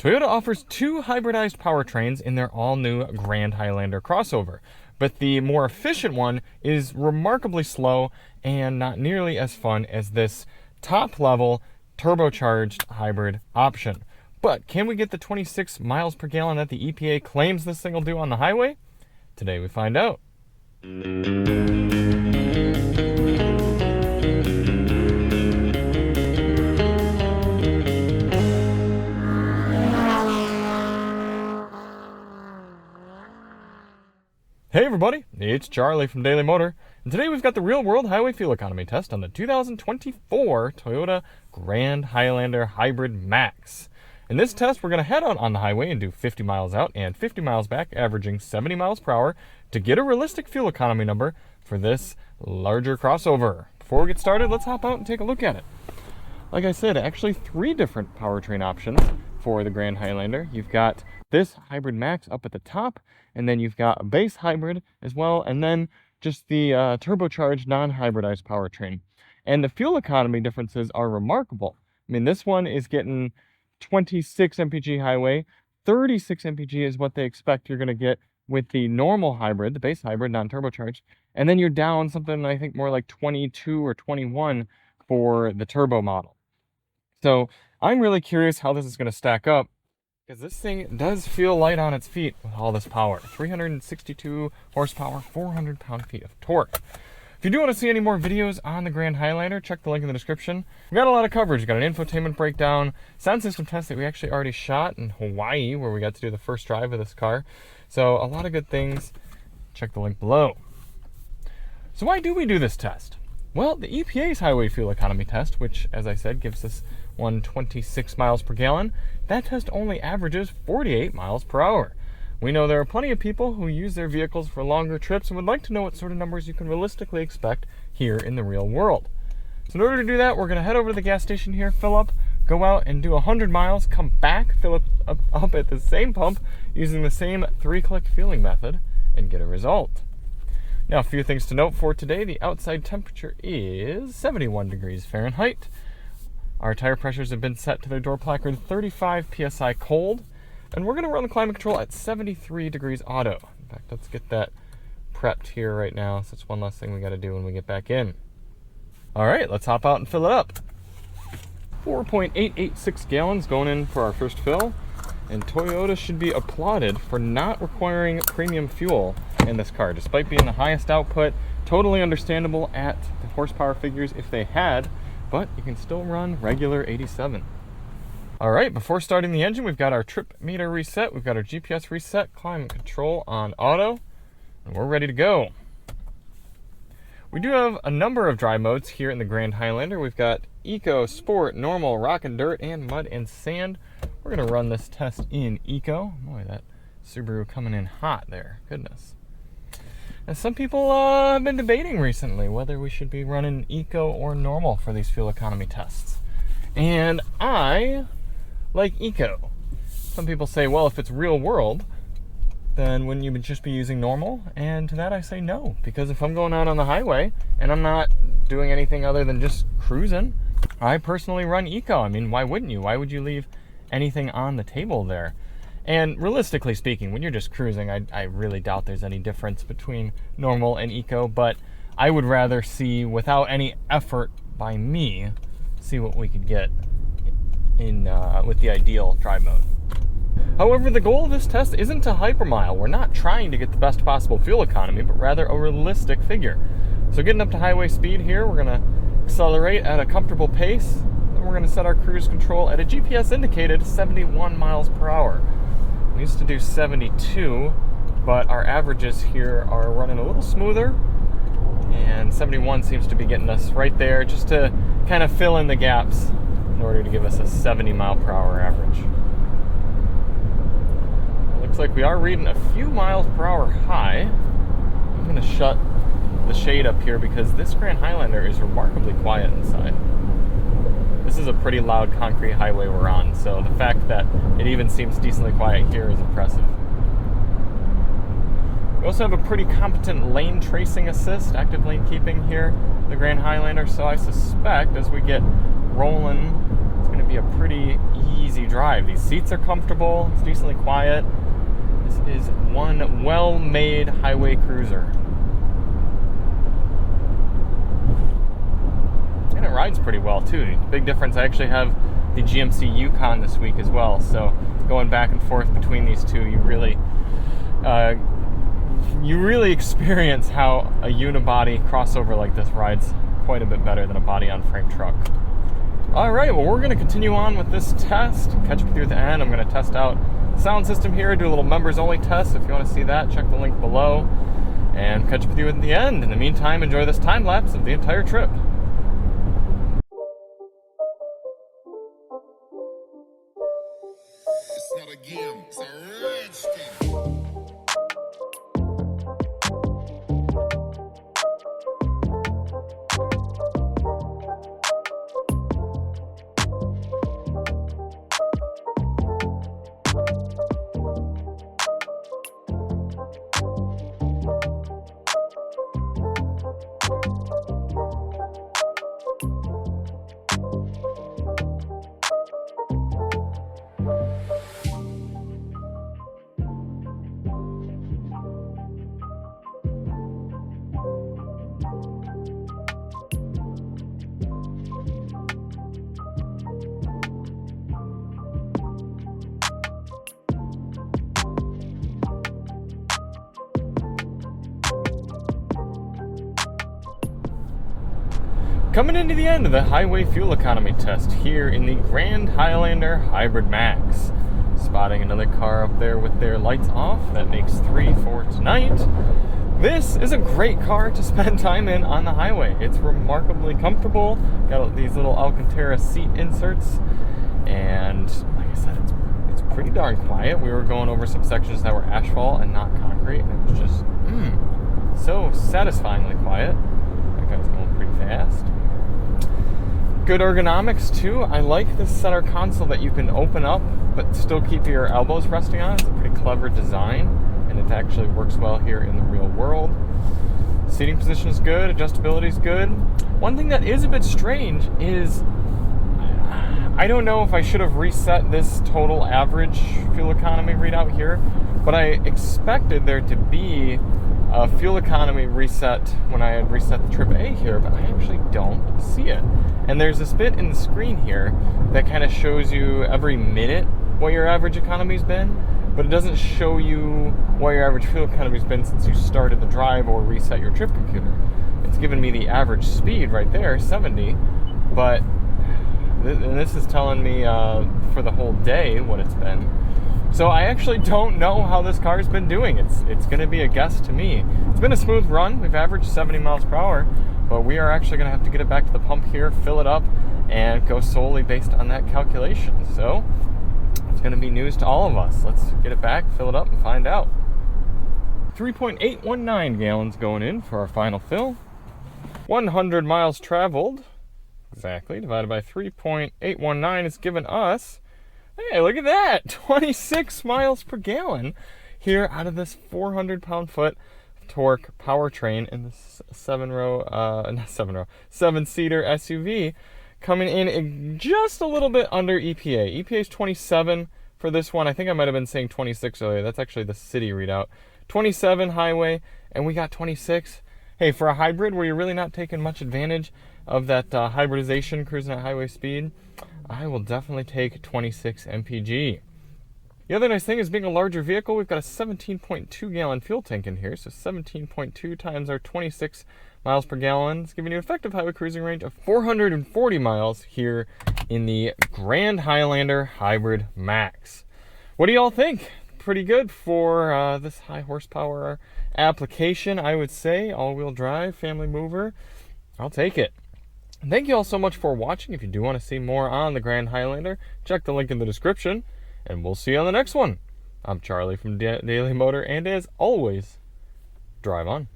Toyota offers two hybridized powertrains in their all-new Grand Highlander crossover, but the more efficient one is remarkably slow and not nearly as fun as this top-level turbocharged hybrid option. But can we get the 26 miles per gallon that the EPA claims this thing will do on the highway? Today we find out. Hey everybody, it's Charlie from Daily Motor, and today we've got the real-world highway fuel economy test on the 2024 Toyota Grand Highlander Hybrid Max. In this test, we're going to head out on the highway and do 50 miles out and 50 miles back, averaging 70 miles per hour to get a realistic fuel economy number for this larger crossover. Before we get started, let's hop out and take a look at it. Like I said, actually 3 different powertrain options for the Grand Highlander. You've got this Hybrid Max up at the top, and then you've got a base hybrid as well, and then just the turbocharged non-hybridized powertrain. And the fuel economy differences are remarkable. I mean, this one is getting 26 MPG highway, 36 MPG is what they expect you're going to get with the normal hybrid, the base hybrid, non-turbocharged, and then you're down something, I think, more like 22 or 21 for the turbo model. So I'm really curious how this is going to stack up, because this thing does feel light on its feet with all this power. 362 horsepower, 400 pound-feet of torque. If you do want to see any more videos on the Grand Highlander, check the link in the description. We've got a lot of coverage. We've got an infotainment breakdown, sound system test that we actually already shot in Hawaii, where we got to do the first drive of this car. So a lot of good things. Check the link below. So why do we do this test? Well, the EPA's highway fuel economy test, which, as I said, gives us 126 miles per gallon, that test only averages 48 miles per hour. We know there are plenty of people who use their vehicles for longer trips and would like to know what sort of numbers you can realistically expect here in the real world. So in order to do that, we're going to head over to the gas station here, fill up, go out and do 100 miles, come back, fill up at the same pump using the same 3-click fueling method, and get a result. Now, a few things to note for today. The outside temperature is 71 degrees Fahrenheit. Our tire pressures have been set to their door placard 35 psi cold, and we're going to run the climate control at 73 degrees auto. In fact, let's get that prepped here right now, so it's one less thing we got to do when we get back in. All right, let's hop out and fill it up. 4.886 gallons going in for our first fill, and Toyota should be applauded for not requiring premium fuel in this car, despite being the highest output. Totally understandable at the horsepower figures if they had, but you can still run regular 87. All right, before starting the engine, we've got our trip meter reset, we've got our GPS reset, climate control on auto, and we're ready to go. We do have a number of drive modes here in the Grand Highlander. We've got Eco, Sport, Normal, Rock and Dirt, and Mud and Sand. We're going to run this test in Eco. Boy, that Subaru coming in hot there. Goodness. And some people have been debating recently whether we should be running Eco or Normal for these fuel economy tests. And I like Eco. Some people say, well, if it's real world, then wouldn't you just be using Normal? And to that I say no, because if I'm going out on the highway and I'm not doing anything other than just cruising, I personally run Eco. I mean, why wouldn't you? Why would you leave anything on the table there? And realistically speaking, when you're just cruising, I really doubt there's any difference between Normal and Eco, but I would rather see, without any effort by me, see what we could get in with the ideal drive mode. However, the goal of this test isn't to hypermile. We're not trying to get the best possible fuel economy, but rather a realistic figure. So getting up to highway speed here, we're going to accelerate at a comfortable pace, and we're going to set our cruise control at a GPS indicated 71 miles per hour. We used to do 72, but our averages here are running a little smoother, and 71 seems to be getting us right there, just to kind of fill in the gaps in order to give us a 70 mile per hour average. It looks like we are reading a few miles per hour high. I'm going to shut the shade up here because this Grand Highlander is remarkably quiet inside. This is a pretty loud concrete highway we're on, so the fact that it even seems decently quiet here is impressive. We also have a pretty competent lane tracing assist, active lane keeping here the Grand Highlander, so I suspect as we get rolling, it's going to be a pretty easy drive. These seats are comfortable, it's decently quiet. This is one well-made highway cruiser. And it rides pretty well too. Big difference, I actually have the GMC Yukon this week as well, so going back and forth between these two, you really experience how a unibody crossover like this rides quite a bit better than a body-on-frame truck. Alright, well, we're going to continue on with this test. Catch up with you at the end. I'm going to test out the sound system here, do a little members-only test. If you want to see that, check the link below, and catch up with you at the end. In the meantime, enjoy this time-lapse of the entire trip. It's not a game, it's a rage thing. Coming into the end of the highway fuel economy test here in the Grand Highlander Hybrid Max. Spotting another car up there with their lights off. That makes 3 for tonight. This is a great car to spend time in on the highway. It's remarkably comfortable. Got these little Alcantara seat inserts. And like I said, it's pretty darn quiet. We were going over some sections that were asphalt and not concrete. And it was just so satisfyingly quiet. That guy's going pretty fast. Good ergonomics too. I like this center console that you can open up but still keep your elbows resting on. It's a pretty clever design, and it actually works well here in the real world. Seating position is good, adjustability is good. One thing that is a bit strange is I don't know if I should have reset this total average fuel economy readout here, but I expected there to be a fuel economy reset when I had reset the AAA here, but I actually don't see it. And there's this bit in the screen here that kind of shows you every minute what your average economy's been, but it doesn't show you what your average fuel economy's been since you started the drive or reset your trip computer. It's given me the average speed right there, 70, but this is telling me for the whole day what it's been. So I actually don't know how this car's been doing. It's going to be a guess to me. It's been a smooth run. We've averaged 70 miles per hour, but we are actually going to have to get it back to the pump here, fill it up, and go solely based on that calculation. So it's going to be news to all of us. Let's get it back, fill it up, and find out. 3.819 gallons going in for our final fill. 100 miles traveled, exactly, divided by 3.819 is given us, hey, look at that, 26 miles per gallon here out of this 400-pound-foot torque powertrain in this 7-seater SUV, coming in just a little bit under EPA. EPA is 27 for this one. I think I might have been saying 26 earlier. That's actually the city readout. 27 highway, and we got 26. Hey, for a hybrid where you're really not taking much advantage of that hybridization, cruising at highway speed, I will definitely take 26 MPG. The other nice thing is being a larger vehicle, we've got a 17.2 gallon fuel tank in here, so 17.2 times our 26 miles per gallon is giving you an effective highway cruising range of 440 miles here in the Grand Highlander Hybrid Max. What do y'all think? Pretty good for this high horsepower application, I would say. All-wheel drive, family mover. I'll take it. Thank you all so much for watching. If you do want to see more on the Grand Highlander, check the link in the description, and we'll see you on the next one. I'm Charlie from Daily Motor, and as always, drive on.